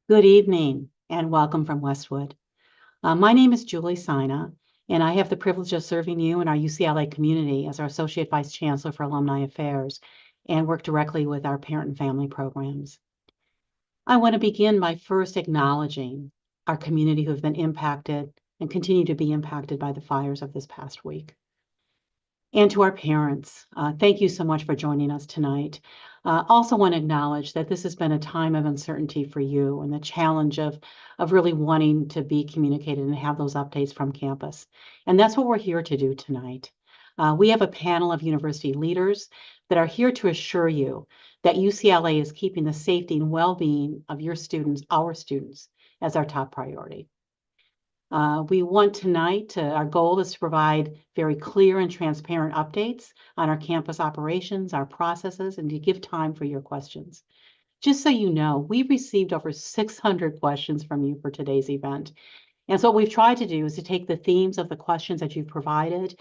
Good evening and welcome from Westwood. My name is Julie Sina, and I have the privilege of serving you in our UCLA community as our Associate Vice Chancellor for Alumni Affairs and work directly with our parent and family programs. I want to begin by first acknowledging our community who have been impacted and continue to be impacted by the fires of this past week. And to our parents, thank you so much for joining us tonight. Also want to acknowledge that this has been a time of uncertainty for you and the challenge of really wanting to be communicated and have those updates from campus. And that's what we're here to do tonight. We have a panel of university leaders that are here to assure you that UCLA is keeping the safety and well-being of your students, our students, as our top priority. We want tonight, our goal is to provide very clear and transparent updates on our campus operations, our processes, and to give time for your questions. Just so you know, we received over 600 questions from you for today's event. And so what we've tried to do is to take the themes of the questions that you've provided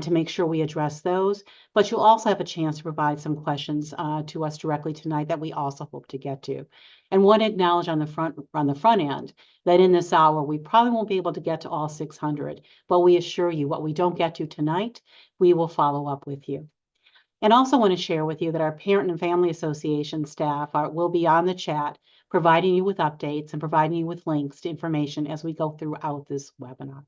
to make sure we address those, but you'll also have a chance to provide some questions to us directly tonight that we also hope to get to. And want to acknowledge on the front end that in this hour, we probably won't be able to get to all 600, but we assure you what we don't get to tonight, we will follow up with you. And also want to share with you that our Parent and Family Association staff will be on the chat, providing you with updates and providing you with links to information as we go throughout this webinar.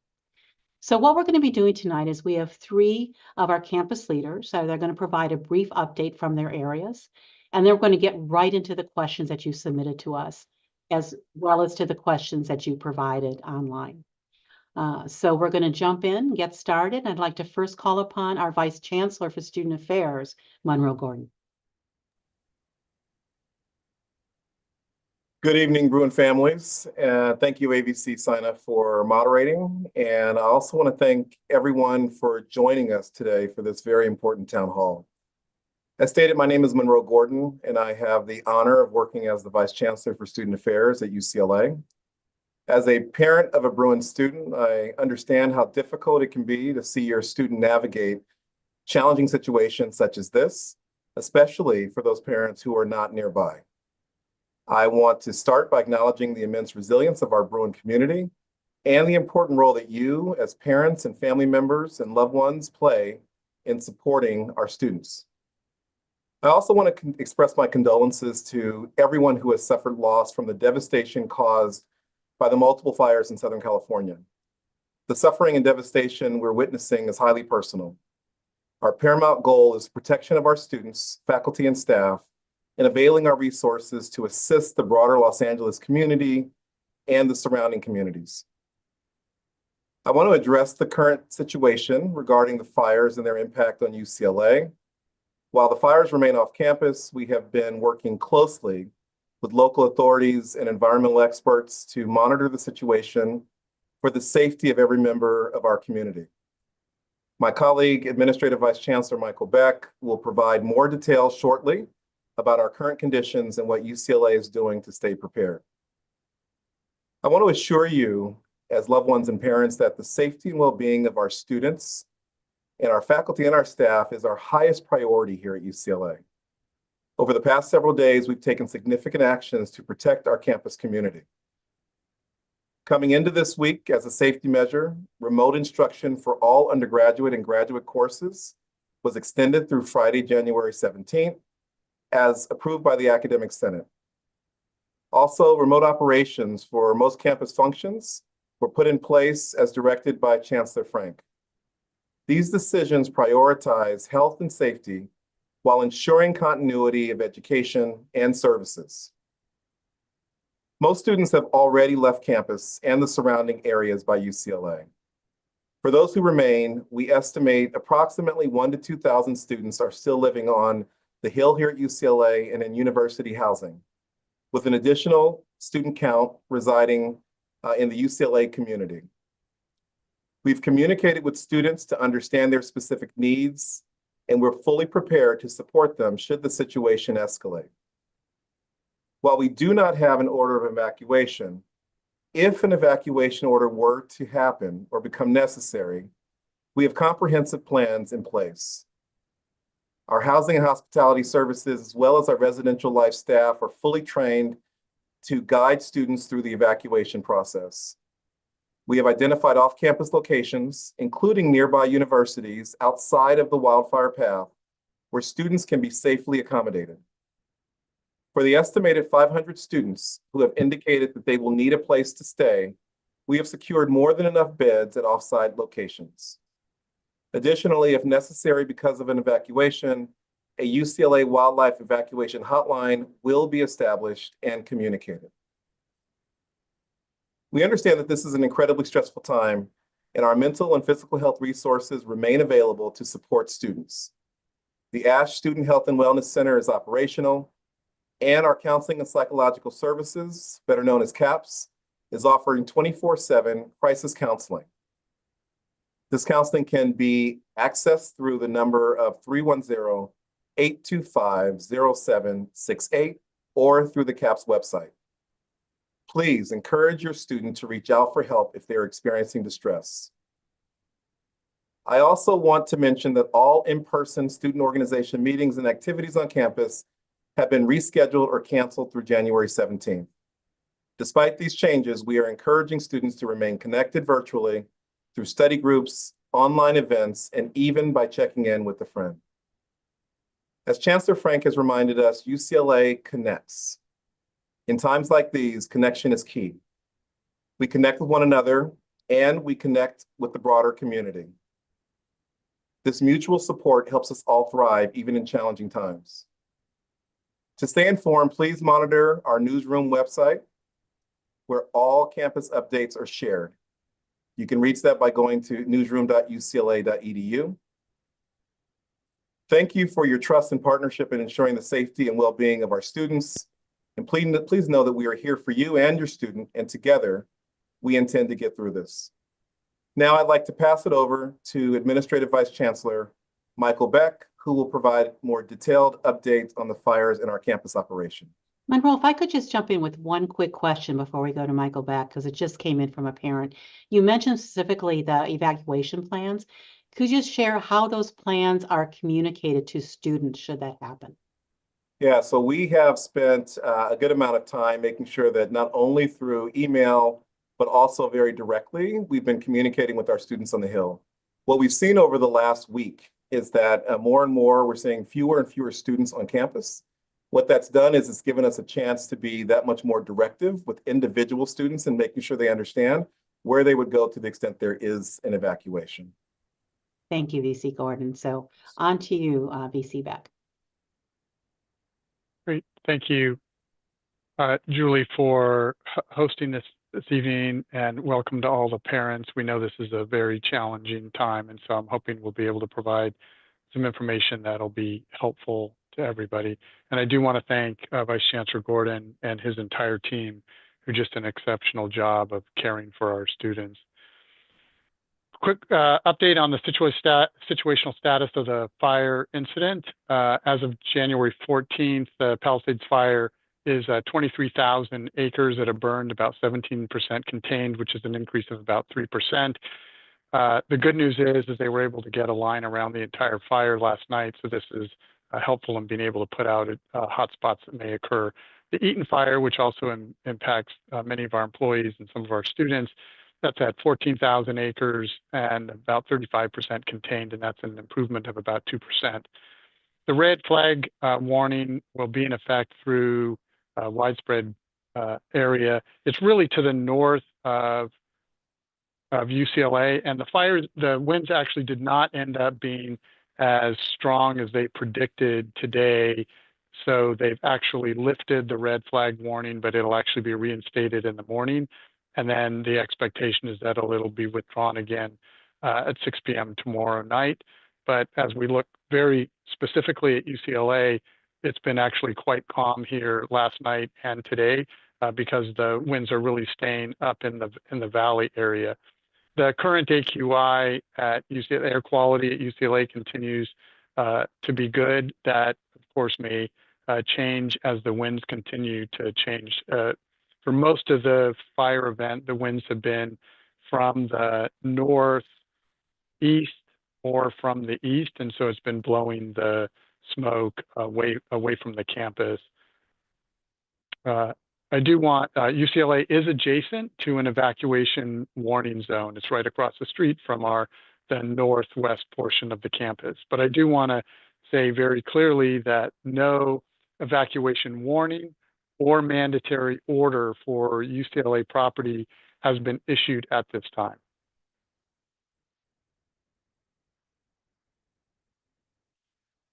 So what we're going to be doing tonight is we have 3 of our campus leaders. So they're going to provide a brief update from their areas, and they're going to get right into the questions that you submitted to us, as well as to the questions that you provided online. So we're going to jump in, get started. I'd like to first call upon our Vice Chancellor for Student Affairs, Monroe Gordon. Good evening, Bruin families. Thank you, AVC Sina, for moderating. And I also want to thank everyone for joining us today for this very important town hall. As stated, my name is Monroe Gordon, and I have the honor of working as the Vice Chancellor for Student Affairs at UCLA. As a parent of a Bruin student, I understand how difficult it can be to see your student navigate challenging situations such as this, especially for those parents who are not nearby. I want to start by acknowledging the immense resilience of our Bruin community and the important role that you, as parents and family members and loved ones, play in supporting our students. I also want to express my condolences to everyone who has suffered loss from the devastation caused by the multiple fires in Southern California. The suffering and devastation we're witnessing is highly personal. Our paramount goal is protection of our students, faculty, and staff, and availing our resources to assist the broader Los Angeles community and the surrounding communities. I want to address the current situation regarding the fires and their impact on UCLA. While the fires remain off campus, we have been working closely with local authorities and environmental experts to monitor the situation for the safety of every member of our community. My colleague, Administrative Vice Chancellor Michael Beck, will provide more details shortly about our current conditions and what UCLA is doing to stay prepared. I want to assure you, as loved ones and parents, that the safety and well-being of our students and our faculty and our staff is our highest priority here at UCLA. Over the past several days, we've taken significant actions to protect our campus community. Coming into this week, as a safety measure, remote instruction for all undergraduate and graduate courses was extended through Friday, January 17th, as approved by the Academic Senate. Also, remote operations for most campus functions were put in place as directed by Chancellor Frank. These decisions prioritize health and safety while ensuring continuity of education and services. Most students have already left campus and the surrounding areas by UCLA. For those who remain, we estimate approximately 1,000 to 2,000 students are still living on the Hill here at UCLA and in university housing, with an additional student count residing in the UCLA community. We've communicated with students to understand their specific needs, and we're fully prepared to support them should the situation escalate. While we do not have an order of evacuation, if an evacuation order were to happen or become necessary, we have comprehensive plans in place. Our housing and hospitality services, as well as our residential life staff, are fully trained to guide students through the evacuation process. We have identified off-campus locations, including nearby universities outside of the wildfire path, where students can be safely accommodated. For the estimated 500 students who have indicated that they will need a place to stay, we have secured more than enough beds at off-site locations. Additionally, if necessary because of an evacuation, a UCLA wildlife evacuation hotline will be established and communicated. We understand that this is an incredibly stressful time, and our mental and physical health resources remain available to support students. The Ash Student Health and Wellness Center is operational, and our Counseling and Psychological Services, better known as CAPS, is offering 24/7 crisis counseling. This counseling can be accessed through the number of 310-825-0768 or through the CAPS website. Please encourage your student to reach out for help if they're experiencing distress. I also want to mention that all in-person student organization meetings and activities on campus have been rescheduled or canceled through January 17th. Despite these changes, we are encouraging students to remain connected virtually through study groups, online events, and even by checking in with a friend. As Chancellor Frank has reminded us, UCLA connects. In times like these, connection is key. We connect with one another and we connect with the broader community. This mutual support helps us all thrive even in challenging times. To stay informed, please monitor our newsroom website where all campus updates are shared. You can reach that by going to newsroom.ucla.edu. Thank you for your trust and partnership in ensuring the safety and well-being of our students. And please know that we are here for you and your student, and together, we intend to get through this. Now I'd like to pass it over to Administrative Vice Chancellor Michael Beck, who will provide more detailed updates on the fires in our campus operation. Monroe, if I could just jump in with one quick question before we go to Michael Beck, because it just came in from a parent. You mentioned specifically the evacuation plans. Could you just share how those plans are communicated to students should that happen? Yeah, so we have spent a good amount of time making sure that not only through email, but also very directly, we've been communicating with our students on the Hill. What we've seen over the last week is that more and more we're seeing fewer and fewer students on campus. What that's done is it's given us a chance to be that much more directive with individual students and making sure they understand where they would go to the extent there is an evacuation. Thank you, VC Gordon. So on to you, VC Beck. Great. Thank you, Julie, for hosting this evening, and welcome to all the parents. We know this is a very challenging time, and so I'm hoping we'll be able to provide some information that'll be helpful to everybody. And I do want to thank Vice Chancellor Gordon and his entire team, who did just an exceptional job of caring for our students. Quick update on the situational status of the fire incident. As of January 14th, the Palisades fire is 23,000 acres that have burned, about 17% contained, which is an increase of about 3%. The good news is they were able to get a line around the entire fire last night, so this is helpful in being able to put out hotspots that may occur. The Eaton fire, which also impacts many of our employees and some of our students, that's at 14,000 acres and about 35% contained, and that's an improvement of about 2%. The red flag warning will be in effect through widespread area. It's really to the north of UCLA, and the winds actually did not end up being as strong as they predicted today. So they've actually lifted the red flag warning, but it'll actually be reinstated in the morning. And then the expectation is that it'll be withdrawn again at 6 p.m. tomorrow night. But as we look very specifically at UCLA, it's been actually quite calm here last night and today because the winds are really staying up in the valley area. The current AQI at UCLA, air quality at UCLA continues to be good. That, of course, may change as the winds continue to change. For most of the fire event, the winds have been from the northeast or from the east, and so it's been blowing the smoke away from the campus. I do want, UCLA is adjacent to an evacuation warning zone. It's right across the street from the northwest portion of the campus. But I do want to say very clearly that no evacuation warning or mandatory order for UCLA property has been issued at this time.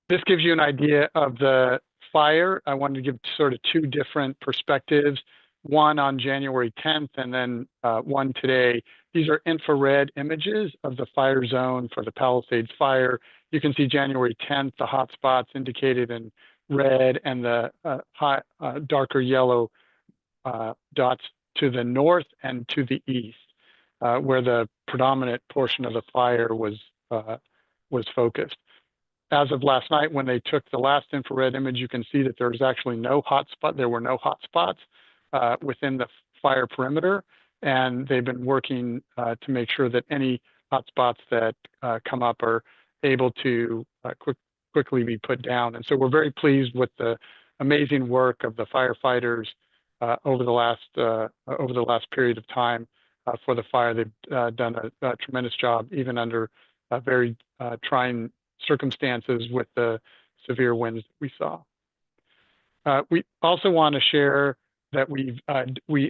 This gives you an idea of the fire. I wanted to give sort of two different perspectives, one on January 10th and then one today. These are infrared images of the fire zone for the Palisades fire. You can see January 10th, the hot spots indicated in red and the darker yellow dots to the north and to the east, where the predominant portion of the fire was focused. As of last night, when they took the last infrared image, you can see that there was actually no hot spot. There were no hot spots within the fire perimeter, and they've been working to make sure that any hot spots that come up are able to quickly be put down. And so we're very pleased with the amazing work of the firefighters over the last period of time for the fire. They've done a tremendous job, even under very trying circumstances with the severe winds we saw. We also want to share that we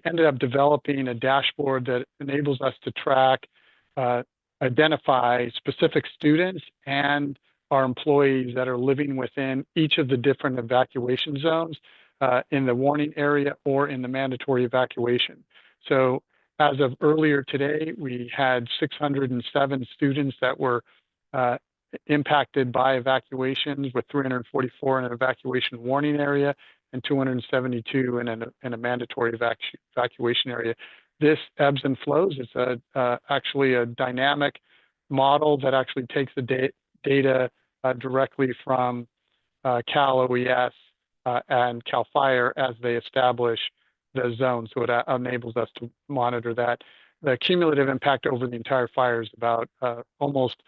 ended up developing a dashboard that enables us to track, identify specific students and our employees that are living within each of the different evacuation zones in the warning area or in the mandatory evacuation. So as of earlier today, we had 607 students that were impacted by evacuations, with 344 in an evacuation warning area and 272 in a mandatory evacuation area. This ebbs and flows. It's actually a dynamic model that actually takes the data directly from Cal OES and Cal Fire as they establish the zone. So it enables us to monitor that. The cumulative impact over the entire fire is about almost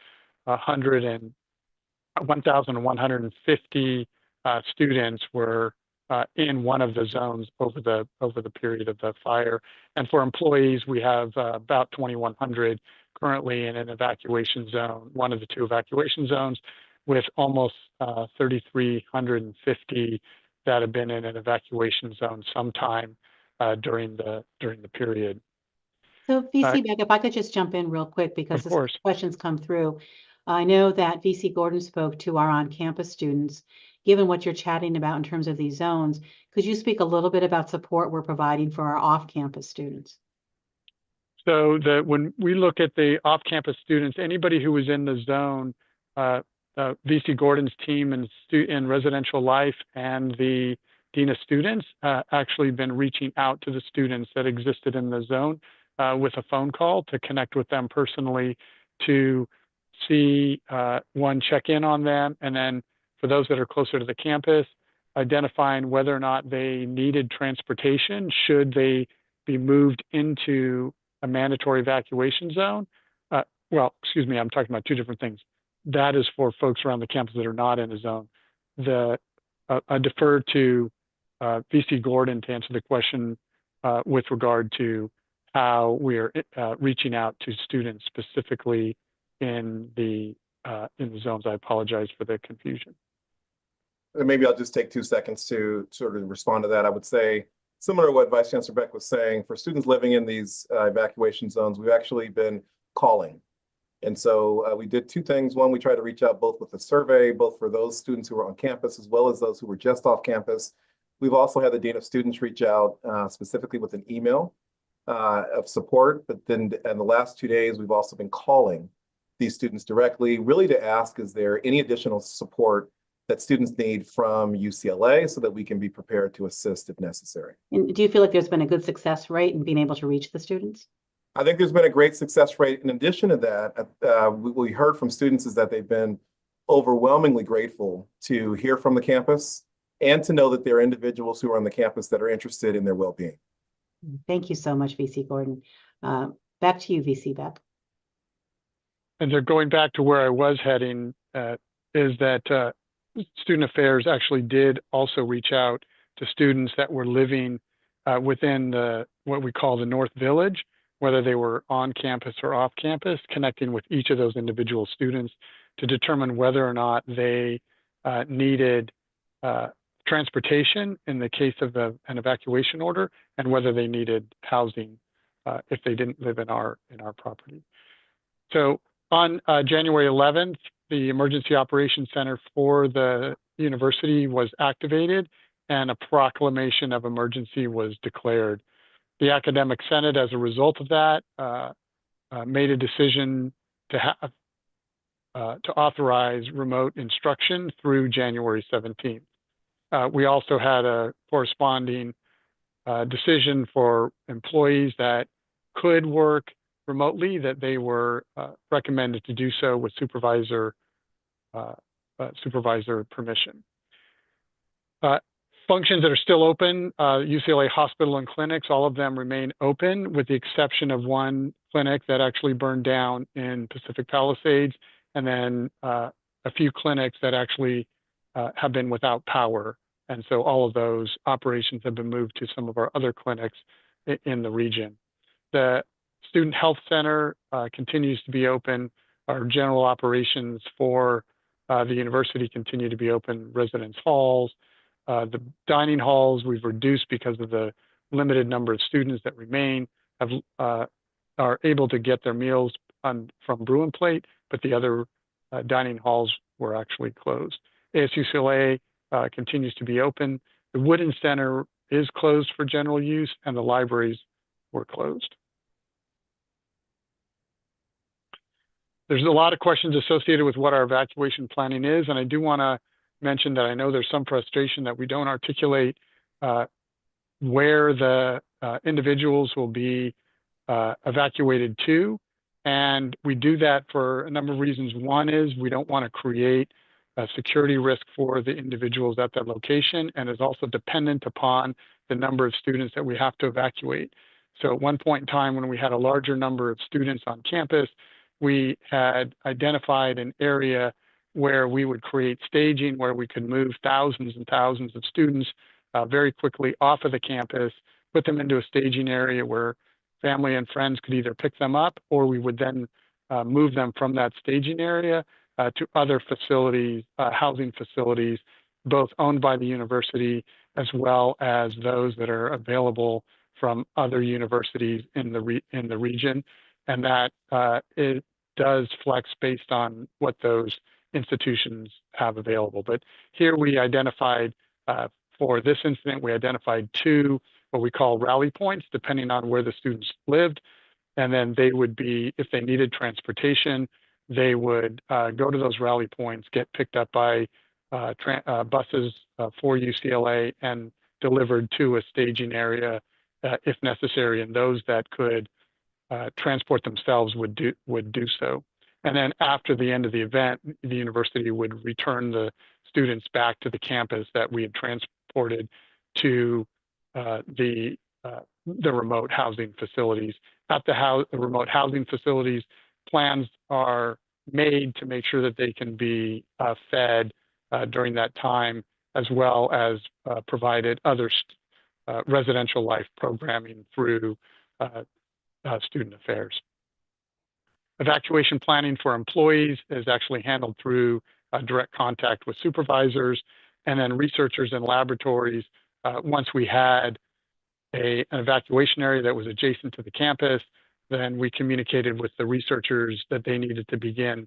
1,150 students were in one of the zones over the period of the fire. And for employees, we have about 2,100 currently in an evacuation zone, one of the two evacuation zones, with almost 3,350 that have been in an evacuation zone sometime during the period. So VC Beck, if I could just jump in real quick, because Of course. questions come through. I know that VC Gordon spoke to our on-campus students. Given what you're chatting about in terms of these zones, could you speak a little bit about support we're providing for our off-campus students? So when we look at the off-campus students, anybody who was in the zone, VC Gordon's team in residential life and the Dean of Students actually been reaching out to the students that existed in the zone with a phone call to connect with them personally, to see, check in on them, and then for those that are closer to the campus, identifying whether or not they needed transportation should they be moved into a mandatory evacuation zone. Excuse me, I'm talking about two different things. That is for folks around the campus that are not in a zone. I defer to VC Gordon to answer the question with regard to how we're reaching out to students specifically in the zones. I apologize for the confusion. And maybe I'll just take 2 seconds to sort of respond to that. I would say, similar to what Vice Chancellor Beck was saying, for students living in these evacuation zones, we've actually been calling. And so we did two things. One, we tried to reach out both with a survey, both for those students who were on campus, as well as those who were just off campus. We've also had the Dean of Students reach out specifically with an email of support. But then in the last 2 days, we've also been calling these students directly, really to ask, is there any additional support that students need from UCLA so that we can be prepared to assist if necessary. And do you feel like there's been a good success rate in being able to reach the students? I think there's been a great success rate. In addition to that, what we heard from students is that they've been overwhelmingly grateful to hear from the campus and to know that there are individuals who are on the campus that are interested in their well-being. Thank you so much, VC Gordon. Back to you, VC Beck. And they're going back to where I was heading, is that Student Affairs actually did also reach out to students that were living within what we call the North Village, whether they were on campus or off campus, connecting with each of those individual students to determine whether or not they needed transportation in the case of an evacuation order, and whether they needed housing if they didn't live in our property. So on January 11th, the Emergency Operations Center for the university was activated, and a proclamation of emergency was declared. The Academic Senate, as a result of that, made a decision to authorize remote instruction through January 17th. We also had a corresponding decision for employees that could work remotely, that they were recommended to do so with supervisor permission. Functions that are still open, UCLA hospital and clinics, all of them remain open with the exception of one clinic that actually burned down in Pacific Palisades, and then a few clinics that actually have been without power. And so all of those operations have been moved to some of our other clinics in the region. The Student Health Center continues to be open. Our general operations for the university continue to be open. Residence halls, the dining halls we've reduced because of the limited number of students that remain, are able to get their meals from Brew and Plate, but the other dining halls were actually closed. ASUCLA continues to be open. The Wooden Center is closed for general use, and the libraries were closed. There's a lot of questions associated with what our evacuation planning is, and I do want to mention that I know there's some frustration that we don't articulate where the individuals will be evacuated to, and we do that for a number of reasons. One is we don't want to create a security risk for the individuals at that location, and is also dependent upon the number of students that we have to evacuate. So at one point in time, when we had a larger number of students on campus, we had identified an area where we would create staging, where we could move thousands and thousands of students very quickly off of the campus, put them into a staging area where family and friends could either pick them up, or we would then move them from that staging area to other facilities, housing facilities, both owned by the university as well as those that are available from other universities in the region. And that it does flex based on what those institutions have available. But here we identified, for this incident, we identified 2 what we call rally points, depending on where the students lived. And then they would be, if they needed transportation, they would go to those rally points, get picked up by buses for UCLA and delivered to a staging area if necessary. And those that could transport themselves would do so. And then after the end of the event, the university would return the students back to the campus that we had transported to the remote housing facilities. At the remote housing facilities, plans are made to make sure that they can be fed during that time, as well as provided other residential life programming through student affairs. Evacuation planning for employees is actually handled through direct contact with supervisors, and then researchers and laboratories. Once we had an evacuation area that was adjacent to the campus, then we communicated with the researchers that they needed to begin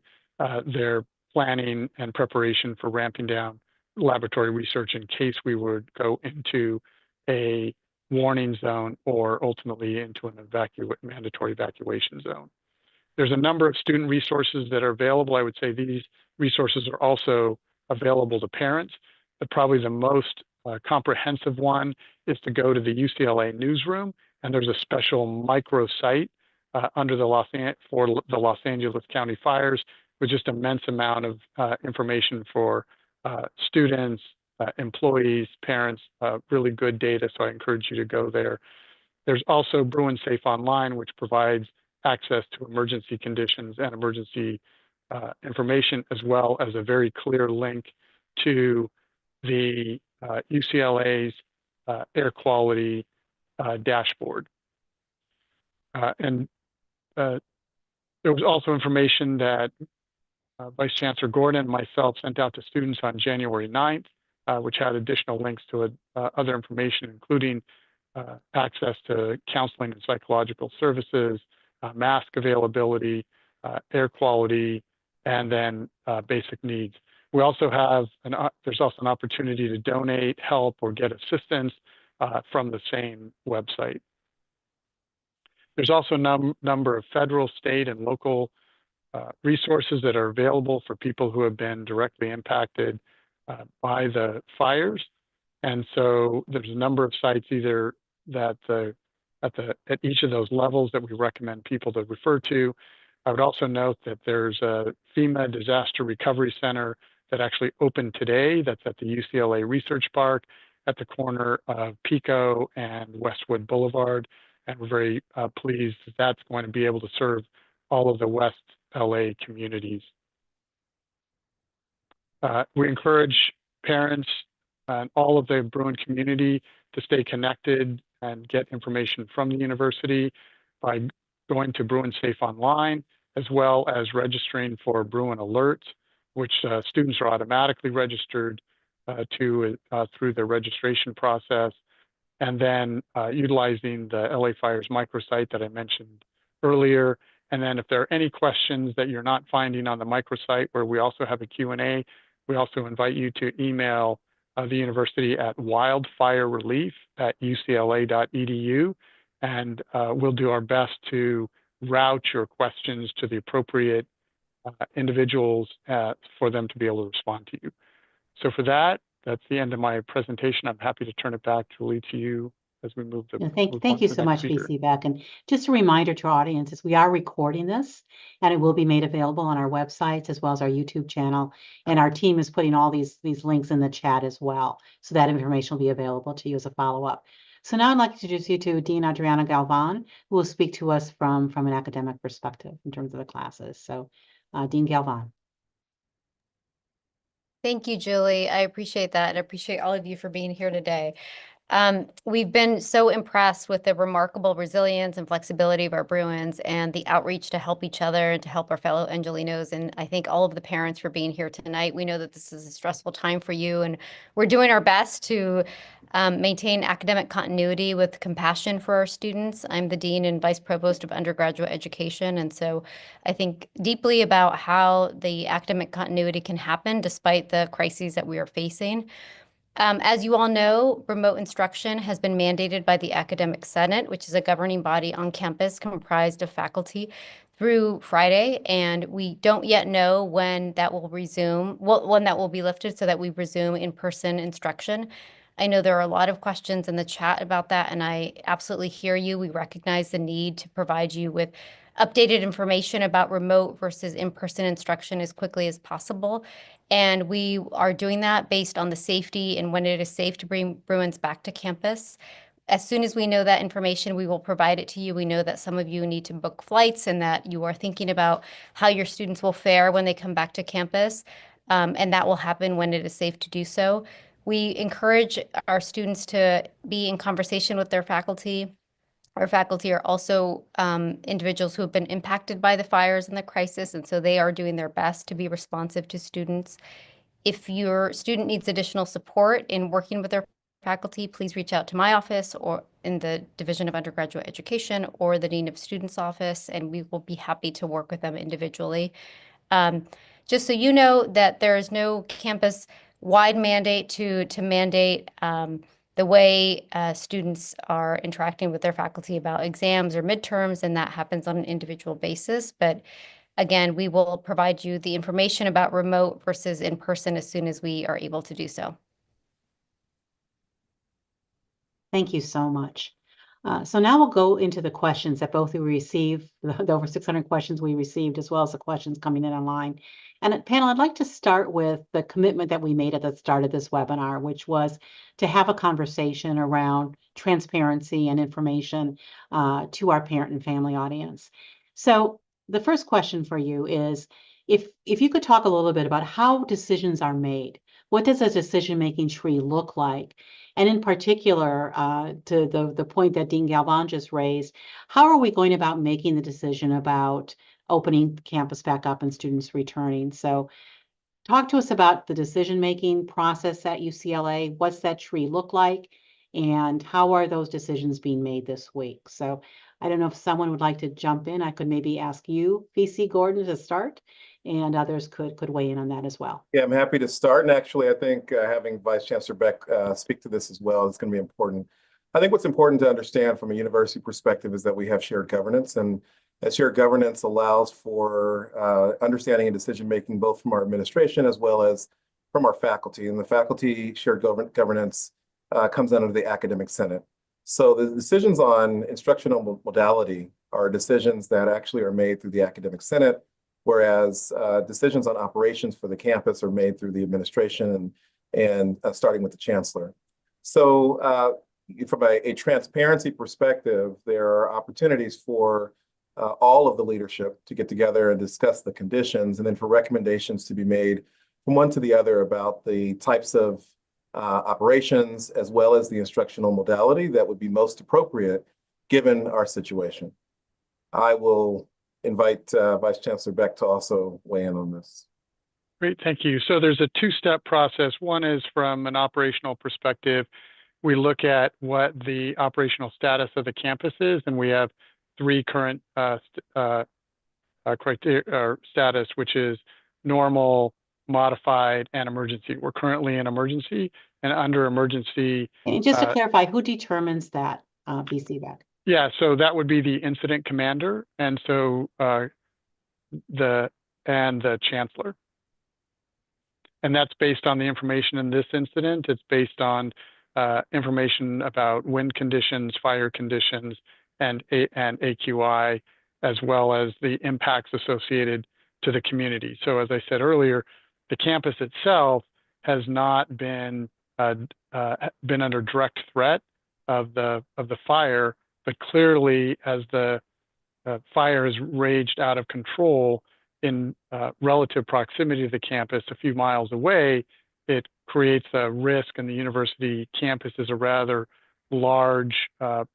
their planning and preparation for ramping down laboratory research in case we would go into a warning zone or ultimately into an mandatory evacuation zone. There's a number of student resources that are available. I would say these resources are also available to parents, but probably the most comprehensive one is to go to the UCLA newsroom, and there's a special microsite under for the Los Angeles County Fires with just immense amount of information for students, employees, parents, really good data. So I encourage you to go there. There's also Bruin Safe Online, which provides access to emergency conditions and emergency information, as well as a very clear link to the UCLA's air quality dashboard. And there was also information that Vice Chancellor Gordon and myself sent out to students on January 9th, which had additional links to other information, including access to counseling and psychological services, mask availability, air quality, and then basic needs. We also have there's also an opportunity to donate, help, or get assistance from the same website. There's also a number of federal, state, and local resources that are available for people who have been directly impacted by the fires. And so there's a number of sites either that at each of those levels that we recommend people to refer to. I would also note that there's a FEMA Disaster Recovery Center that actually opened today. That's at the UCLA Research Park at the corner of Pico and Westwood Boulevard. And we're very pleased that that's going to be able to serve all of the West LA communities. We encourage parents and all of the Bruin community to stay connected and get information from the university by going to Bruin Safe Online, as well as registering for Bruin Alerts, which students are automatically registered through the registration process, and then utilizing the LA Fires microsite that I mentioned earlier. And then if there are any questions that you're not finding on the microsite, where we also have a Q&A, we also invite you to email the university at wildfirerelief@ucla.edu, and we'll do our best to route your questions to the appropriate individuals for them to be able to respond to you. So for that, that's the end of my presentation. I'm happy to turn it back, Julie, to you as we move to Thank you so much, VC Beck. And just a reminder to our audiences, we are recording this, and it will be made available on our websites as well as our YouTube channel. And our team is putting all these links in the chat as well, so that information will be available to you as a follow-up. So now I'd like to introduce you to Dean Adriana Galvan, who will speak to us from an academic perspective in terms of the classes. So Dean Galvan. Thank you, Julie. I appreciate that. I appreciate all of you for being here today. We've been so impressed with the remarkable resilience and flexibility of our Bruins and the outreach to help each other and to help our fellow Angelinos. And I thank all of the parents for being here tonight. We know that this is a stressful time for you, and we're doing our best to maintain academic continuity with compassion for our students. I'm the Dean and Vice Provost of Undergraduate Education, and so I think deeply about how the academic continuity can happen despite the crises that we are facing. As you all know, remote instruction has been mandated by the Academic Senate, which is a governing body on campus comprised of faculty, through Friday, and we don't yet know when that will resume, when that will be lifted so that we resume in-person instruction. I know there are a lot of questions in the chat about that, and I absolutely hear you. We recognize the need to provide you with updated information about remote versus in-person instruction as quickly as possible. And we are doing that based on the safety and when it is safe to bring Bruins back to campus. As soon as we know that information, we will provide it to you. We know that some of you need to book flights and that you are thinking about how your students will fare when they come back to campus. And that will happen when it is safe to do so. We encourage our students to be in conversation with their faculty. Our faculty are also individuals who have been impacted by the fires and the crisis, and so they are doing their best to be responsive to students. If your student needs additional support in working with their faculty, please reach out to my office or in the Division of Undergraduate Education or the Dean of Students office, and we will be happy to work with them individually. Just so you know that there is no campus-wide mandate to mandate the way students are interacting with their faculty about exams or midterms, and that happens on an individual basis. But again, we will provide you the information about remote versus in-person as soon as we are able to do so. Thank you so much. So now we'll go into the questions that both we received, the over 600 questions we received, as well as the questions coming in online. And panel, I'd like to start with the commitment that we made at the start of this webinar, which was to have a conversation around transparency and information to our parent and family audience. So the first question for you is, if you could talk a little bit about how decisions are made what does a decision-making tree look like? And in particular, to the point that Dean Galvan just raised, how are we going about making the decision about opening campus back up and students returning? So talk to us about the decision-making process at UCLA. What's that tree look like? And how are those decisions being made this week? So I don't know if someone would like to jump in. I could maybe ask you, VC Gordon, to start, and others could weigh in on that as well. Yeah, I'm happy to start. And actually, I think having Vice Chancellor Beck speak to this as well is going to be important. I think what's important to understand from a university perspective is that we have shared governance, and that shared governance allows for understanding and decision-making both from our administration as well as from our faculty. And the faculty shared governance comes under the academic senate. So the decisions on instructional modality are decisions that actually are made through the academic senate, whereas decisions on operations for the campus are made through the administration and starting with the chancellor. So from a transparency perspective, there are opportunities for all of the leadership to get together and discuss the conditions, and then for recommendations to be made from one to the other about the types of operations as well as the instructional modality that would be most appropriate given our situation. I will invite Vice Chancellor Beck to also weigh in on this. Great, thank you. So there's a two-step process. One is from an operational perspective. We look at what the operational status of the campus is, and we have three current criteria status, which is normal, modified, and emergency. We're currently in emergency, and under emergency. And just to clarify, who determines that, VC Beck? Yeah, so that would be the incident commander, and so the chancellor. And that's based on the information in this incident. It's based on information about wind conditions, fire conditions, and AQI, as well as the impacts associated to the community. So as I said earlier, the campus itself has not been under direct threat of the fire, but clearly as the fire has raged out of control in relative proximity to the campus a few miles away, it creates a risk, and the university campus is a rather large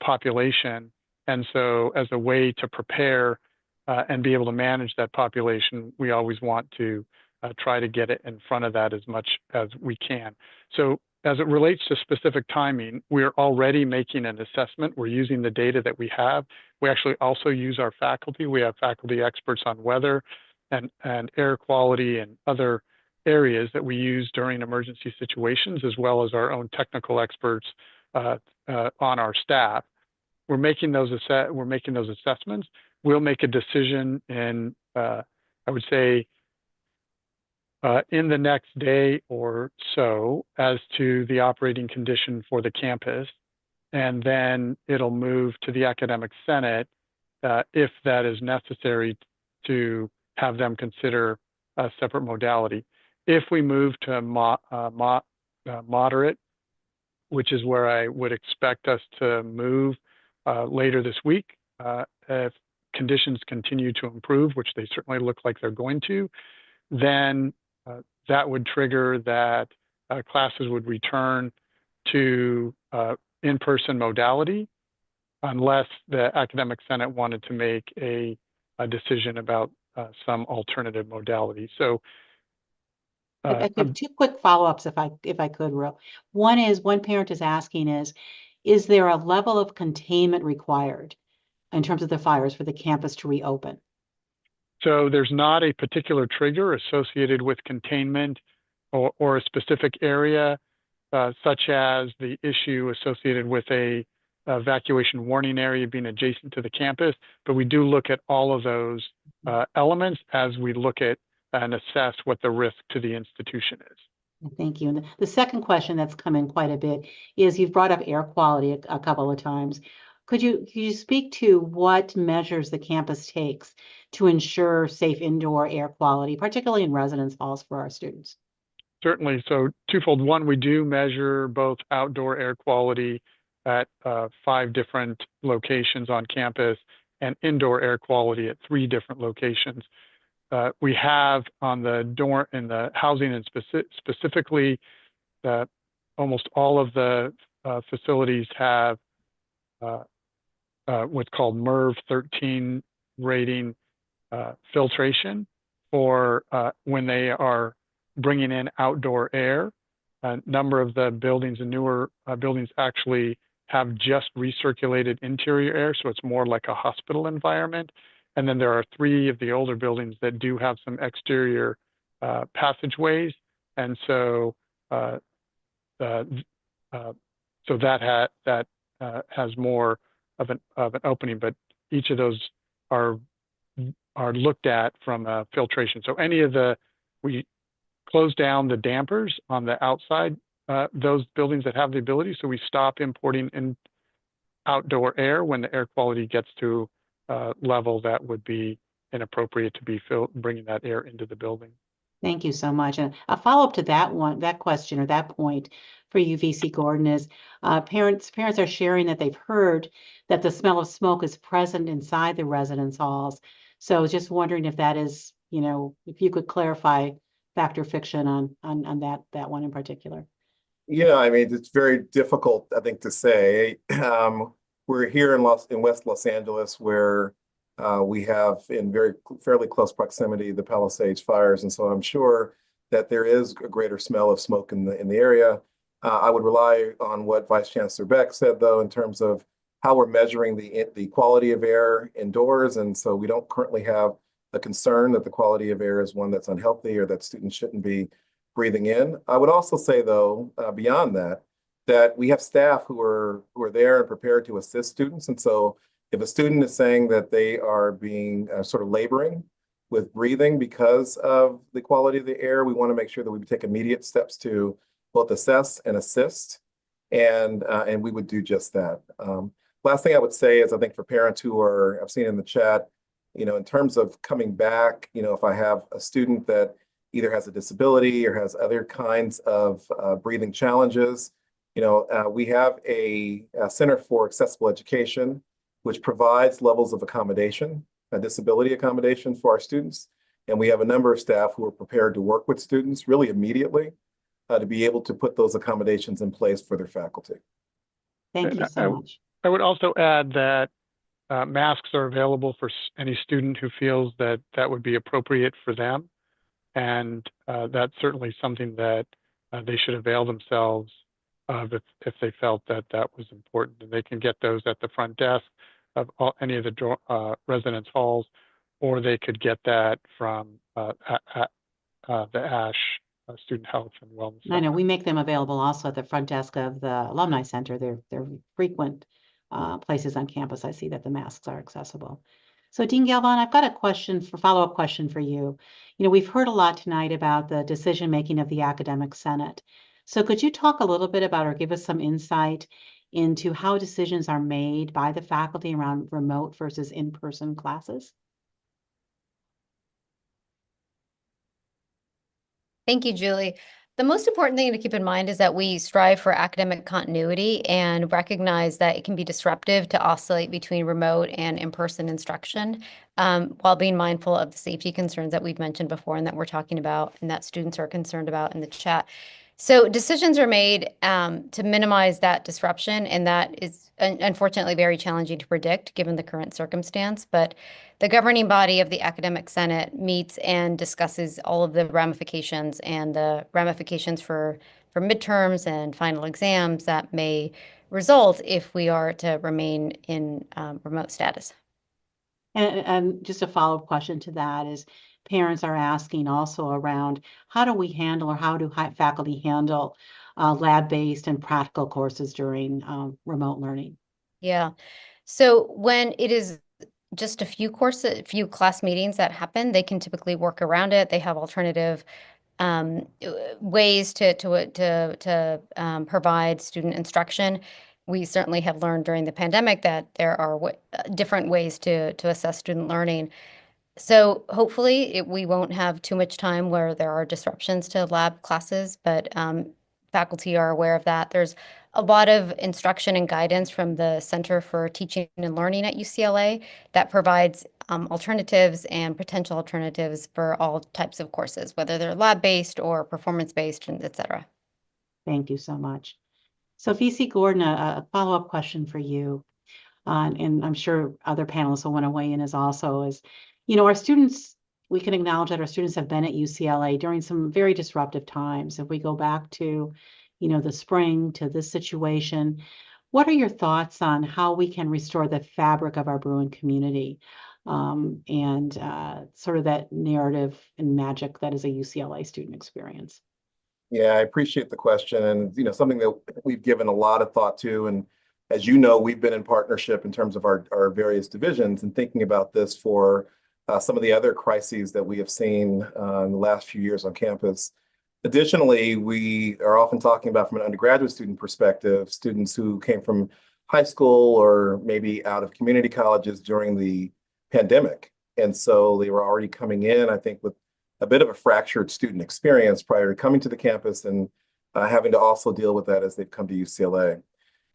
population. And so as a way to prepare and be able to manage that population, we always want to try to get it in front of that as much as we can. So as it relates to specific timing, we're already making an assessment. We're using the data that we have. We actually also use our faculty. We have faculty experts on weather and air quality and other areas that we use during emergency situations, as well as our own technical experts on our staff. We're making those assessments. We'll make a decision in, I would say, in the next day or so as to the operating condition for the campus, and then it'll move to the academic senate if that is necessary to have them consider a separate modality. If we move to moderate, which is where I would expect us to move later this week, if conditions continue to improve, which they certainly look like they're going to, then that would trigger that classes would return to in-person modality unless the academic senate wanted to make a decision about some alternative modality. So I have two quick follow-ups if I could, Ro. One is, one parent is asking is there a level of containment required in terms of the fires for the campus to reopen? So there's not a particular trigger associated with containment or a specific area, such as the issue associated with a evacuation warning area being adjacent to the campus. But we do look at all of those elements as we look at and assess what the risk to the institution is. Thank you. And the second question that's come in quite a bit is, you've brought up air quality a couple of times. Could you speak to what measures the campus takes to ensure safe indoor air quality, particularly in residence halls for our students? Certainly. So twofold. One, we do measure both outdoor air quality at 5 different locations on campus and indoor air quality at 3 different locations. we have on the dorm in the housing and specifically that almost all of the facilities have what's called MERV 13 rating filtration for when they are bringing in outdoor air. A number of the buildings and newer buildings actually have just recirculated interior air, so it's more like a hospital environment. And then there are 3 of the older buildings that do have some exterior passageways, and so so that has more of an opening, but each of those are looked at from a filtration. So we close down the dampers on the outside, those buildings that have the ability. So we stop importing in outdoor air when the air quality gets to a level that would be inappropriate to be bringing that air into the building. Thank you so much. And a follow-up to that question or that point for you, VC Gordon, is parents are sharing that they've heard that the smell of smoke is present inside the residence halls. So just wondering if that is, if you could clarify fact or fiction on that one in particular. Yeah, I mean, it's very difficult, I think, to say. We're here in West Los Angeles, where we have in fairly close proximity the Palisades fires, and so I'm sure that there is a greater smell of smoke in the area. I would rely on what Vice Chancellor Beck said, though, in terms of how we're measuring the quality of air indoors, and so we don't currently have a concern that the quality of air is one that's unhealthy or that students shouldn't be breathing in. I would also say, though, beyond that we have staff who are there and prepared to assist students, and so if a student is saying that they are being sort of laboring with breathing because of the quality of the air, we want to make sure that we take immediate steps to both assess and assist, and we would do just that. Last thing I would say is, I think for parents who I've seen in the chat, in terms of coming back, if I have a student that either has a disability or has other kinds of breathing challenges, we have a Center for Accessible Education, which provides levels of accommodation, disability accommodation for our students. And we have a number of staff who are prepared to work with students really immediately to be able to put those accommodations in place for their faculty. Thank you so much. I would also add that masks are available for any student who feels that would be appropriate for them. And that's certainly something that they should avail themselves of if they felt that was important. And they can get those at the front desk of any of the residence halls, or they could get that from the ASH Student Health and Wellness Center. I know we make them available also at the front desk of the Alumni Center. They're frequent places on campus. I see that the masks are accessible. So Dean Galvan, I've got a follow-up question for you. We've heard a lot tonight about the decision-making of the Academic Senate. So could you talk a little bit about or give us some insight into how decisions are made by the faculty around remote versus in-person classes? Thank you, Julie. The most important thing to keep in mind is that we strive for academic continuity and recognize that it can be disruptive to oscillate between remote and in-person instruction, while being mindful of the safety concerns that we've mentioned before and that we're talking about and that students are concerned about in the chat. So decisions are made to minimize that disruption, and that is unfortunately very challenging to predict given the current circumstance. But the governing body of the Academic Senate meets and discusses all of the ramifications and the ramifications for midterms and final exams that may result if we are to remain in remote status. And just a follow-up question to that is, parents are asking also around how do we handle or how do faculty handle lab-based and practical courses during remote learning? Yeah. So when it is just a few class meetings that happen, they can typically work around it. They have alternative ways to provide student instruction. We certainly have learned during the pandemic that there are different ways to assess student learning. So hopefully we won't have too much time where there are disruptions to lab classes, but faculty are aware of that. There's a lot of instruction and guidance from the Center for Teaching and Learning at UCLA that provides alternatives and potential alternatives for all types of courses, whether they're lab-based or performance-based, and et cetera. Thank you so much. So VC Gordon, a follow-up question for you, and I'm sure other panelists will want to weigh in as also is, our students, we can acknowledge that our students have been at UCLA during some very disruptive times. If we go back to, the spring to this situation, what are your thoughts on how we can restore the fabric of our Bruin community, and sort of that narrative and magic that is a UCLA student experience? Yeah, I appreciate the question, and something that we've given a lot of thought to. And as you know, we've been in partnership in terms of our various divisions and thinking about this for some of the other crises that we have seen in the last few years on campus. Additionally, we are often talking about from an undergraduate student perspective, students who came from high school or maybe out of community colleges during the pandemic. And so they were already coming in, I think, with a bit of a fractured student experience prior to coming to the campus and having to also deal with that as they've come to UCLA.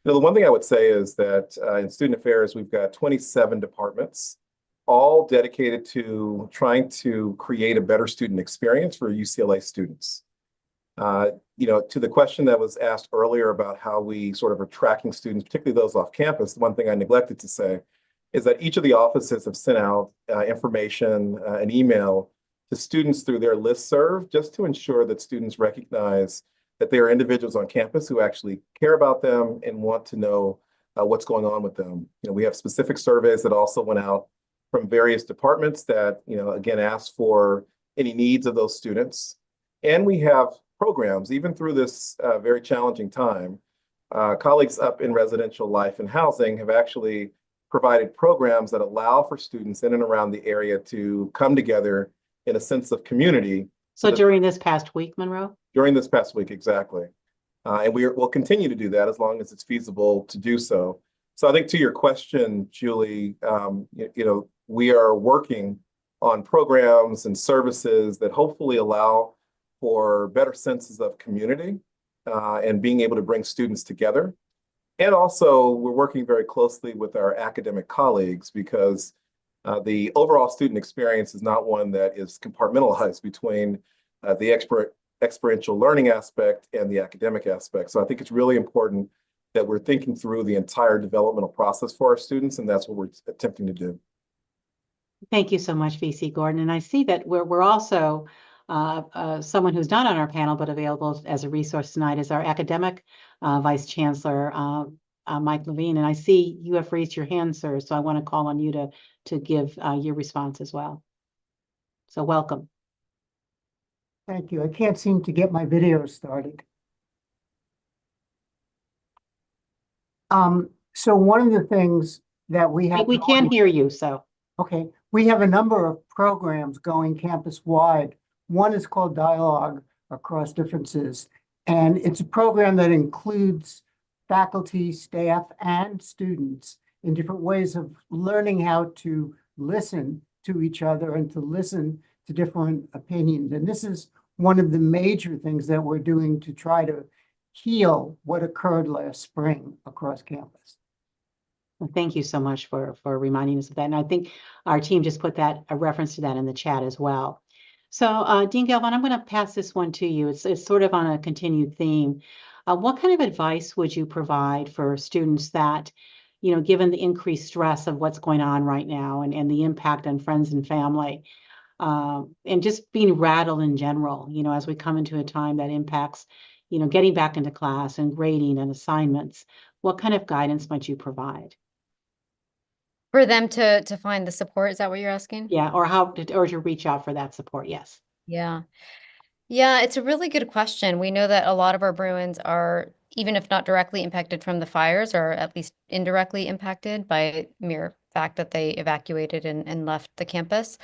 The one thing I would say is that in student affairs, we've got 27 departments, all dedicated to trying to create a better student experience for UCLA students. To the question that was asked earlier about how we sort of are tracking students, particularly those off campus, the one thing I neglected to say is that each of the offices have sent out information, an email to students through their listserv, just to ensure that students recognize that there are individuals on campus who actually care about them and want to know what's going on with them. We have specific surveys that also went out from various departments that, again, ask for any needs of those students. And we have programs, even through this very challenging time. Colleagues up in residential life and housing have actually provided programs that allow for students in and around the area to come together in a sense of community. So during this past week, Monroe? During this past week, exactly. And we'll continue to do that as long as it's feasible to do so. So I think to your question, Julie, we are working on programs and services that hopefully allow for better senses of community and being able to bring students together. And also, we're working very closely with our academic colleagues because the overall student experience is not one that is compartmentalized between the experiential learning aspect and the academic aspect. So I think it's really important that we're thinking through the entire developmental process for our students, and that's what we're attempting to do. Thank you so much, VC Gordon. And I see that we're also someone who's not on our panel but available as a resource tonight is our academic Vice Chancellor, Mike Levine. And I see you have raised your hand, sir, so I want to call on you to give your response as well. So welcome. Thank you. I can't seem to get my video started. So one of the things that we have— We can hear you, so. Okay, we have a number of programs going campus-wide. One is called Dialogue Across Differences, and it's a program that includes faculty, staff, and students in different ways of learning how to listen to each other and to listen to different opinions. And this is one of the major things that we're doing to try to heal what occurred last spring across campus. Well, thank you so much for reminding us of that. And I think our team just put a reference to that in the chat as well. So Dean Galvin, I'm going to pass this one to you. It's sort of on a continued theme. What kind of advice would you provide for students that, given the increased stress of what's going on right now and the impact on friends and family, and just being rattled in general, as we come into a time that impacts, getting back into class and grading and assignments, what kind of guidance might you provide? For them to find the support, is that what you're asking? Yeah, or to reach out for that support, yes. Yeah. Yeah, it's a really good question. We know that a lot of our Bruins are, even if not directly impacted from the fires, or at least indirectly impacted by mere fact that they evacuated and left the campus.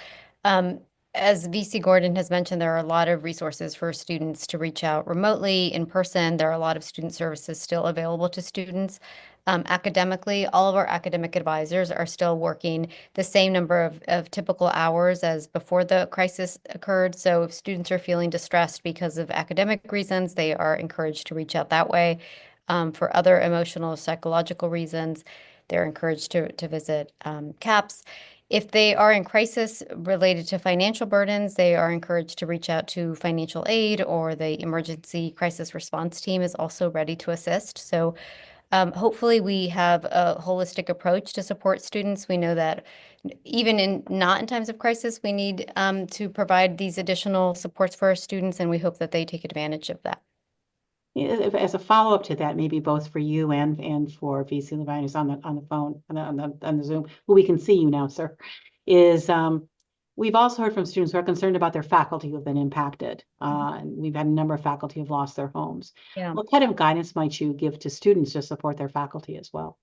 As VC Gordon has mentioned, there are a lot of resources for students to reach out remotely, in person. There are a lot of student services still available to students. Academically, all of our academic advisors are still working the same number of typical hours as before the crisis occurred. So if students are feeling distressed because of academic reasons, they are encouraged to reach out that way. For other emotional, psychological reasons, they're encouraged to visit CAPS. If they are in crisis related to financial burdens, they are encouraged to reach out to financial aid, or the emergency crisis response team is also ready to assist. So hopefully we have a holistic approach to support students. We know that even not in times of crisis, we need to provide these additional supports for our students, and we hope that they take advantage of that. As a follow-up to that, maybe both for you and for VC Levine, who's on the phone, on the Zoom, who we can see you now, sir, is we've also heard from students who are concerned about their faculty who have been impacted. And we've had a number of faculty who have lost their homes. Yeah. What kind of guidance might you give to students to support their faculty as well?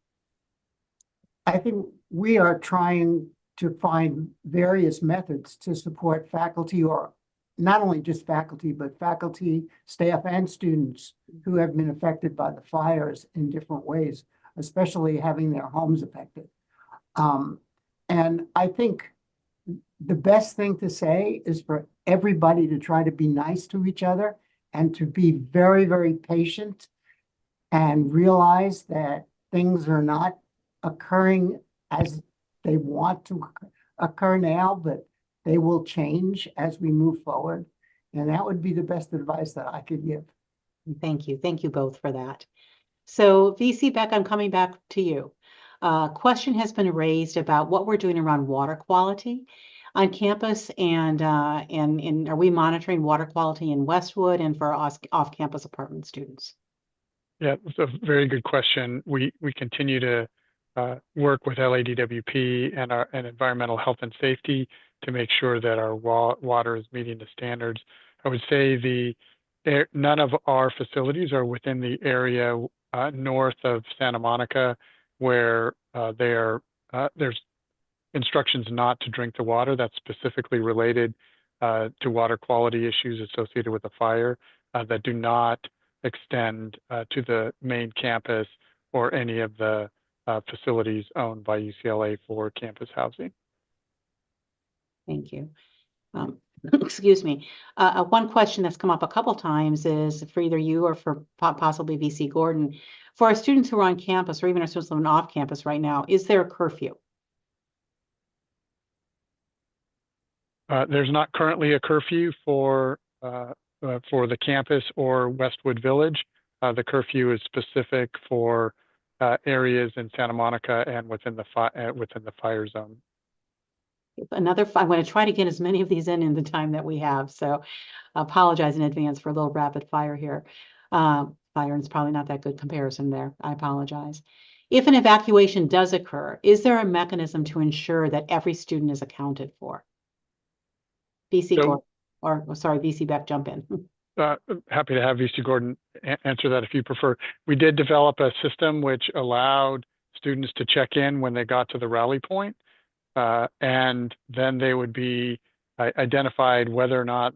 I think we are trying to find various methods to support faculty, or not only just faculty, but faculty, staff, and students who have been affected by the fires in different ways, especially having their homes affected. And I think the best thing to say is for everybody to try to be nice to each other and to be very, very patient and realize that things are not occurring as they want to occur now, but they will change as we move forward. And that would be the best advice that I could give. Thank you. Thank you both for that. So VC Beck, I'm coming back to you. Question has been raised about what we're doing around water quality on campus, and are we monitoring water quality in Westwood and for off-campus apartment students? Yeah, it's a very good question. We continue to work with LADWP and environmental health and safety to make sure that our water is meeting the standards. I would say none of our facilities are within the area north of Santa Monica, where there's instructions not to drink the water that's specifically related to water quality issues associated with the fire that do not extend to the main campus or any of the facilities owned by UCLA for campus housing. Thank you. Excuse me. One question that's come up a couple times is for either you or for possibly VC Gordon. For our students who are on campus, or even our students living off campus right now, is there a curfew? There's not currently a curfew for the campus or Westwood Village. The curfew is specific for areas in Santa Monica and within the fire zone. I'm going to try to get as many of these in the time that we have. So I apologize in advance for a little rapid fire here. Fire is probably not that good comparison there. I apologize. If an evacuation does occur, is there a mechanism to ensure that every student is accounted for? VC Gordon, or sorry, VC Beck, jump in. Happy to have VC Gordon answer that if you prefer. We did develop a system which allowed students to check in when they got to the rally point, and then they would be identified whether or not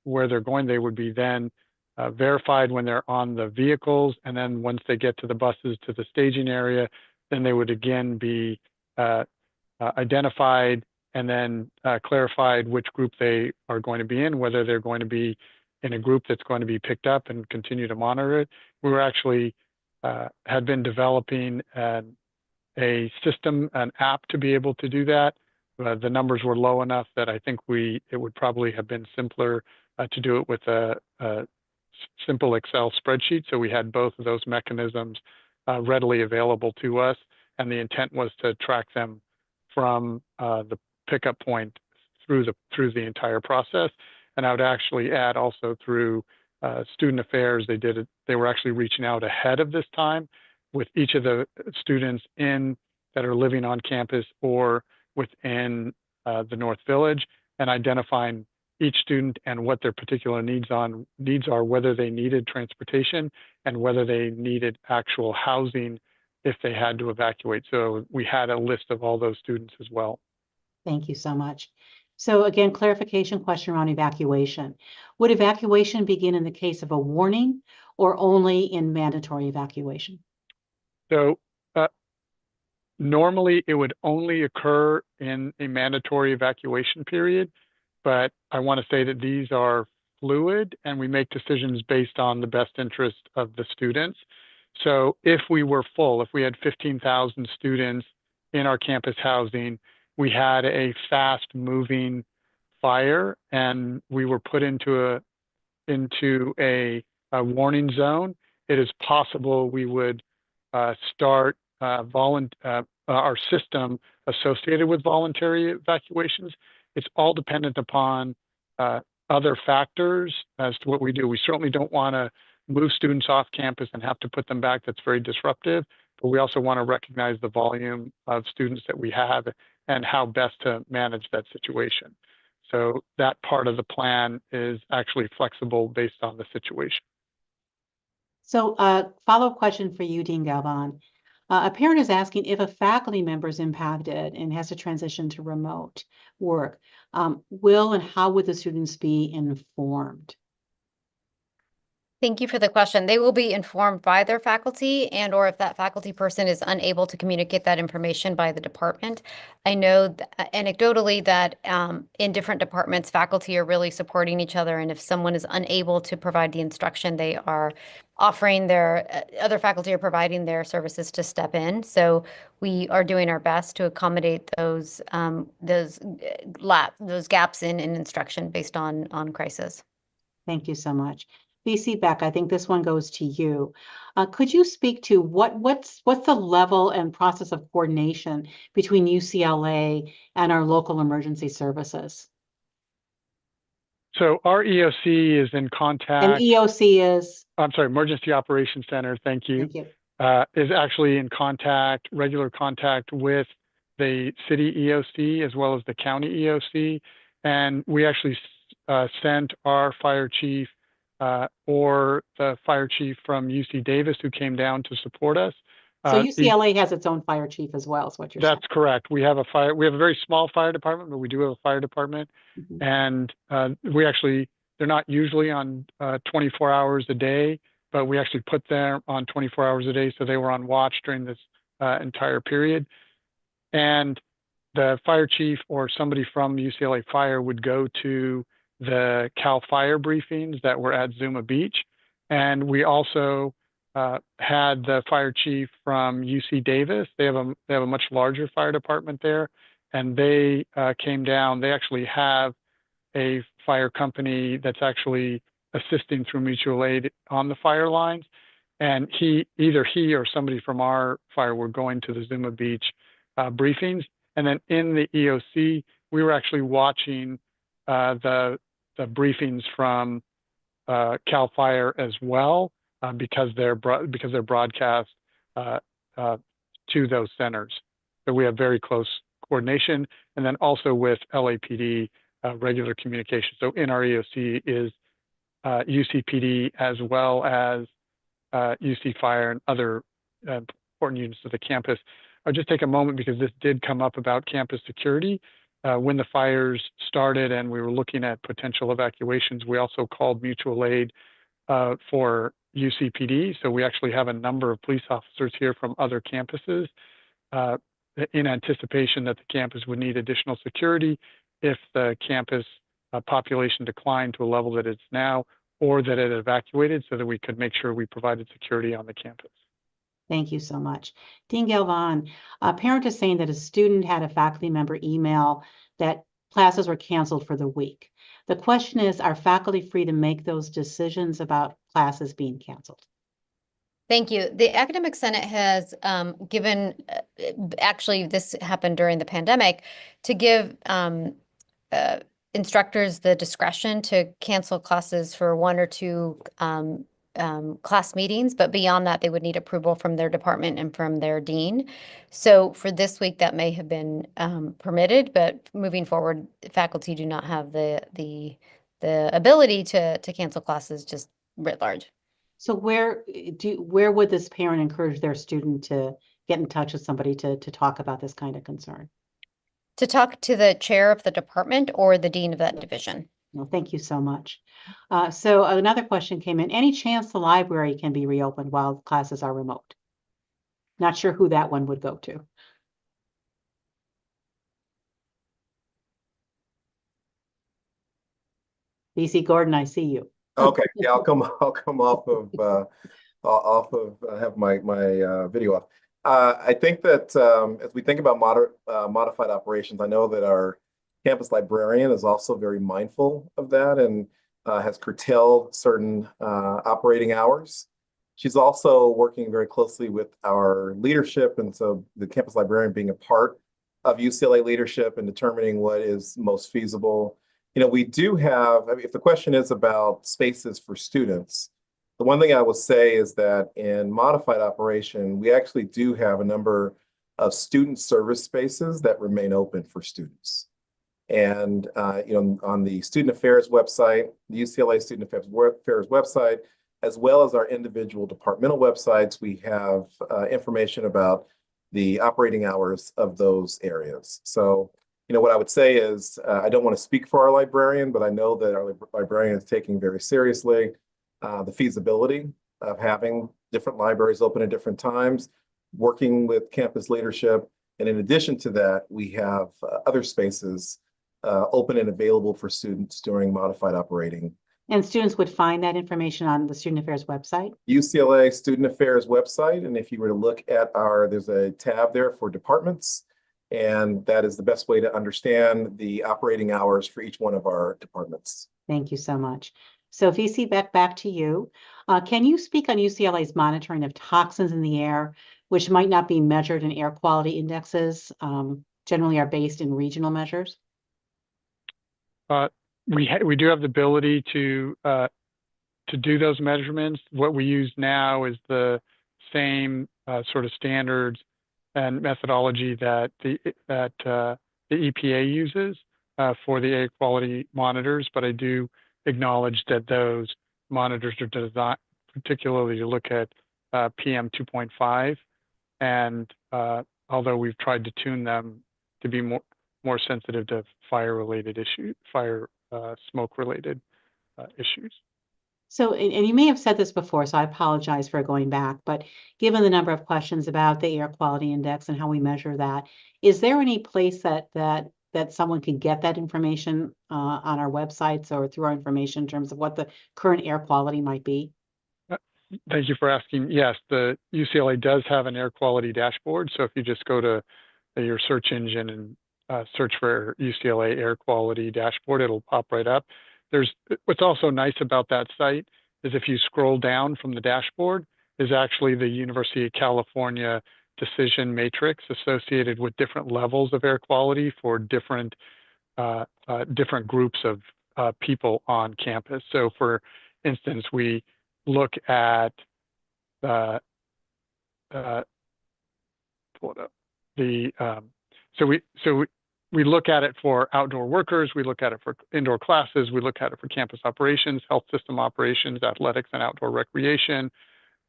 where they're going. They would be then verified when they're on the vehicles, and then once they get to the buses to the staging area, then they would again be identified and then clarified which group they are going to be in, whether they're going to be in a group that's going to be picked up and continue to monitor it. We were actually had been developing a system, an app to be able to do that. The numbers were low enough that I think it would probably have been simpler to do it with a simple Excel spreadsheet. So we had both of those mechanisms readily available to us, and the intent was to track them from the pickup point through the entire process. And I would actually add also through student affairs, they were actually reaching out ahead of this time with each of the students that are living on campus or within the North Village, and identifying each student and what their particular needs are, whether they needed transportation and whether they needed actual housing if they had to evacuate. So we had a list of all those students as well. Thank you so much. So again, clarification question around evacuation. Would evacuation begin in the case of a warning or only in mandatory evacuation? So normally it would only occur in a mandatory evacuation period, but I want to say that these are fluid and we make decisions based on the best interest of the students. So if we were full, if we had 15,000 students in our campus housing, we had a fast moving fire and we were put into a warning zone, it is possible we would start our system associated with voluntary evacuations. It's all dependent upon other factors as to what we do. We certainly don't want to move students off campus and have to put them back. That's very disruptive. But we also want to recognize the volume of students that we have and how best to manage that situation. So that part of the plan is actually flexible based on the situation. So follow-up question for you, Dean Galvan. A parent is asking if a faculty member is impacted and has to transition to remote work, will and how would the students be informed? Thank you for the question. They will be informed by their faculty, and or if that faculty person is unable to communicate that information by the department. I know anecdotally that in different departments, faculty are really supporting each other. And if someone is unable to provide the instruction, they are offering their other faculty are providing their services to step in. So we are doing our best to accommodate those gaps in instruction based on crisis. Thank you so much. VC Beck, I think this one goes to you. Could you speak to what's the level and process of coordination between UCLA and our local emergency services? So our EOC is in And contact. EOC is? I'm sorry, Emergency Operations Center. Thank you. Thank you. Is actually in regular contact with the city EOC as well as the county EOC. And we actually sent our fire chief or the fire chief from UC Davis who came down to support us. So UCLA has its own fire chief as well, is what you're saying. That's correct. We have a very small fire department, but we do have a fire department. Mm-hmm. And they're not usually on 24 hours a day, but we actually put them on 24 hours a day. So they were on watch during this entire period. And the fire chief or somebody from UCLA Fire would go to the Cal Fire briefings that were at Zuma Beach. And we also had the fire chief from UC Davis. They have a much larger fire department there, and they came down. They actually have a fire company that's actually assisting through mutual aid on the fire lines. And either he or somebody from our fire were going to the Zuma Beach briefings. And then in the EOC, we were actually watching the briefings from Cal Fire as well, because they're broadcast to those centers. So we have very close coordination, and then also with LAPD regular communication. So in our EOC is UCPD as well as UC Fire and other important units of the campus. I'll just take a moment because this did come up about campus security. When the fires started and we were looking at potential evacuations, we also called mutual aid for UCPD. So we actually have a number of police officers here from other campuses in anticipation that the campus would need additional security if the campus population declined to a level that it's now, or that it evacuated, so that we could make sure we provided security on the campus. Thank you so much. Dean Galvan, a parent is saying that a student had a faculty member email that classes were canceled for the week. The question is, are faculty free to make those decisions about classes being canceled? Thank you. The Academic Senate has given, actually this happened during the pandemic, to give instructors the discretion to cancel classes for one or two class meetings, but beyond that, they would need approval from their department and from their dean. So for this week, that may have been permitted, but moving forward, faculty do not have the ability to cancel classes just writ large. So where would this parent encourage their student to get in touch with somebody to talk about this kind of concern? To talk to the chair of the department or the dean of that division. Well, thank you so much. So another question came in. Any chance the library can be reopened while classes are remote? Not sure who that one would go to. VC Gordon, I see you. Okay, yeah, I'll come off of I have my video off. I think that as we think about modified operations, I know that our campus librarian is also very mindful of that and has curtailed certain operating hours. She's also working very closely with our leadership, and so the campus librarian being a part of UCLA leadership and determining what is most feasible. We do have, I mean, if the question is about spaces for students, the one thing I will say is that in modified operation, we actually do have a number of student service spaces that remain open for students. And on the Student Affairs website, the UCLA Student Affairs website, as well as our individual departmental websites, we have information about the operating hours of those areas. So, what I would say is I don't want to speak for our librarian, but I know that our librarian is taking very seriously the feasibility of having different libraries open at different times, working with campus leadership. And in addition to that, we have other spaces open and available for students during modified operating. And students would find that information on the Student Affairs website? UCLA Student Affairs website. And if you were to look at there's a tab there for departments, and that is the best way to understand the operating hours for each one of our departments. Thank you so much. So VC Beck, back to you. Can you speak on UCLA's monitoring of toxins in the air, which might not be measured in air quality indexes, generally are based in regional measures? We do have the ability to do those measurements. What we use now is the same sort of standards and methodology that the EPA uses for the air quality monitors, but I do acknowledge that those monitors are designed particularly to look at PM 2.5, and although we've tried to tune them to be more sensitive to fire-related issues, smoke-related issues. So, and you may have said this before, so I apologize for going back, but given the number of questions about the air quality index and how we measure that, is there any place that someone can get that information on our websites or through our information in terms of what the current air quality might be? Thank you for asking. Yes, the UCLA does have an air quality dashboard. So if you just go to your search engine and search for UCLA air quality dashboard, it'll pop right up. What's also nice about that site is if you scroll down from the dashboard is actually the University of California decision matrix associated with different levels of air quality for different groups of people on campus. So for instance, we look at pull it up. We look at it for outdoor workers, we look at it for indoor classes, we look at it for campus operations, health system operations, athletics and outdoor recreation,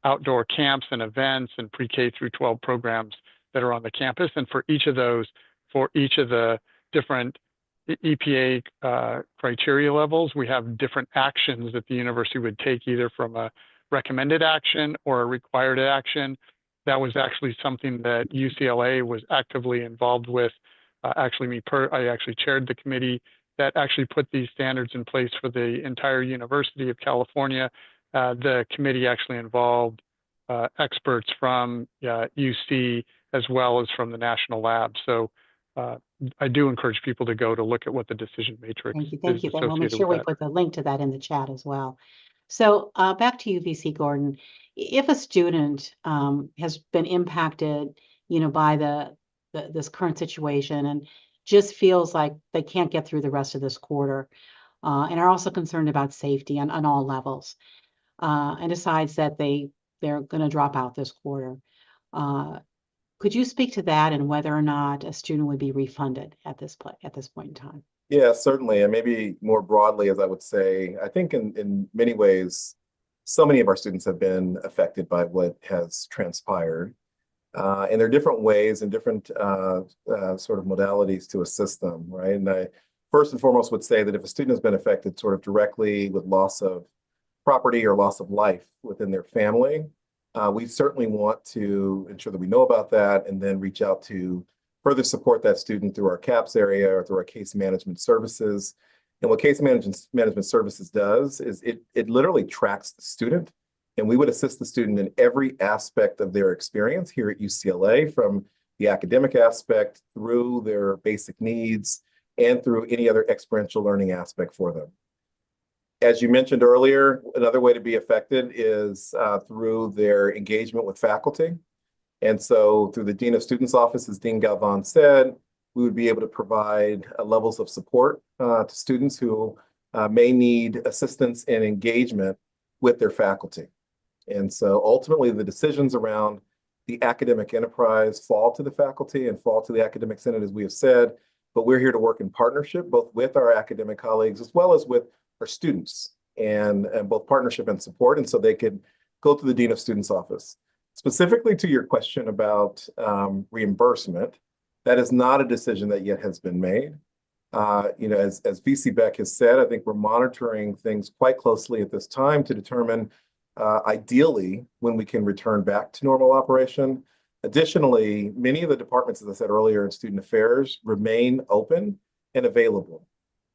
outdoor camps and events, and pre-K through 12 programs that are on the campus. And for each of those, for each of the different EPA criteria levels, we have different actions that the university would take, either from a recommended action or a required action. That was actually something that UCLA was actively involved with. I actually chaired the committee that actually put these standards in place for the entire University of California. The committee actually involved experts from UC as well as from the national lab. So I do encourage people to go to look at what the decision matrix is. Thank you. And we'll make sure we put the link to that in the chat as well. So back to you, VC Gordon. If a student has been impacted, by this current situation and just feels like they can't get through the rest of this quarter, and are also concerned about safety on all levels, and decides that they're going to drop out this quarter, could you speak to that and whether or not a student would be refunded at this point in time? Yeah, certainly. And maybe more broadly, as I would say, I think in many ways, so many of our students have been affected by what has transpired. And there are different ways and different sort of modalities to assist them, right? And I first and foremost would say that if a student has been affected sort of directly with loss of property or loss of life within their family, we certainly want to ensure that we know about that and then reach out to further support that student through our CAPS area or through our case management services. And what case management services does is it literally tracks the student And we would assist the student in every aspect of their experience here at UCLA, from the academic aspect through their basic needs and through any other experiential learning aspect for them. As you mentioned earlier, another way to be affected is through their engagement with faculty. And so through the Dean of Students Office, as Dean Galvan said, we would be able to provide levels of support to students who may need assistance and engagement with their faculty. And so ultimately the decisions around the academic enterprise fall to the faculty and fall to the Academic Senate, as we have said, but we're here to work in partnership, both with our academic colleagues as well as with our students, and both partnership and support. And so they could go to the Dean of Students Office. Specifically to your question about reimbursement, that is not a decision that yet has been made. As VC Beck has said, I think we're monitoring things quite closely at this time to determine ideally when we can return back to normal operation. Additionally, many of the departments, as I said earlier, in student affairs remain open and available.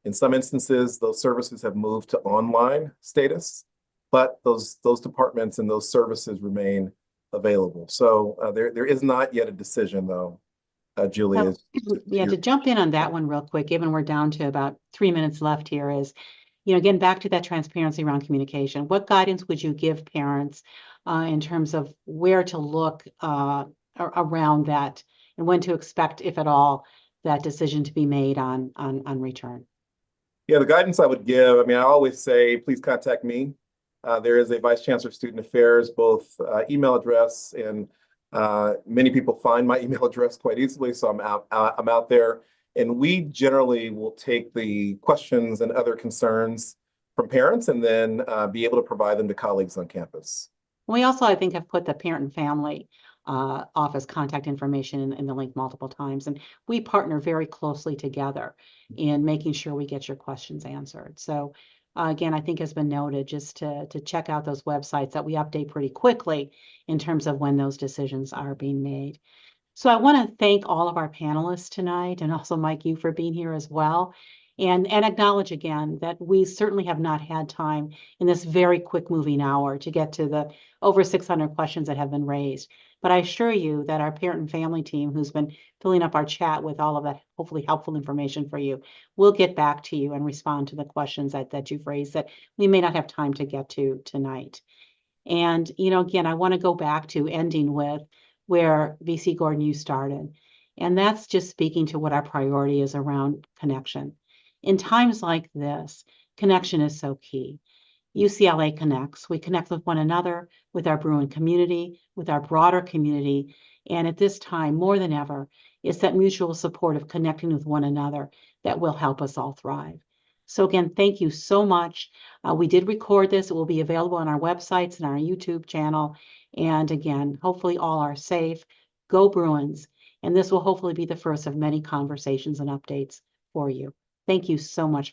In some instances, those services have moved to online status, but those departments and those services remain available. So there is not yet a decision, though, Julie. To jump in on that one real quick, given we're down to about 3 minutes left here, is, again, back to that transparency around communication. What guidance would you give parents in terms of where to look around that, and when to expect, if at all, that decision to be made on return? Yeah, the guidance I would give, I always say, please contact me. There is a Vice Chancellor of Student Affairs, both email address, and many people find my email address quite easily, so I'm out there. And we generally will take the questions and other concerns from parents and then be able to provide them to colleagues on campus. We also, I think, have put the parent and family office contact information in the link multiple times, and we partner very closely together in making sure we get your questions answered. So again, I think has been noted, just to check out those websites that we update pretty quickly in terms of when those decisions are being made. So I want to thank all of our panelists tonight, and also Mike, you for being here as well. And acknowledge again that we certainly have not had time in this very quick moving hour to get to the over 600 questions that have been raised. But I assure you that our parent and family team, who's been filling up our chat with all of that hopefully helpful information for you, will get back to you and respond to the questions that you've raised that we may not have time to get to tonight. And, again, I want to go back to ending with where VC Gordon, you started. And that's just speaking to what our priority is around connection. In times like this, connection is so key. UCLA connects. We connect with one another, with our Bruin community, with our broader community. And at this time, more than ever, it's that mutual support of connecting with one another that will help us all thrive. So again, thank you so much. We did record this. It will be available on our websites and our YouTube channel. And again, hopefully all are safe. Go Bruins. And this will hopefully be the first of many conversations and updates for you. Thank you so much.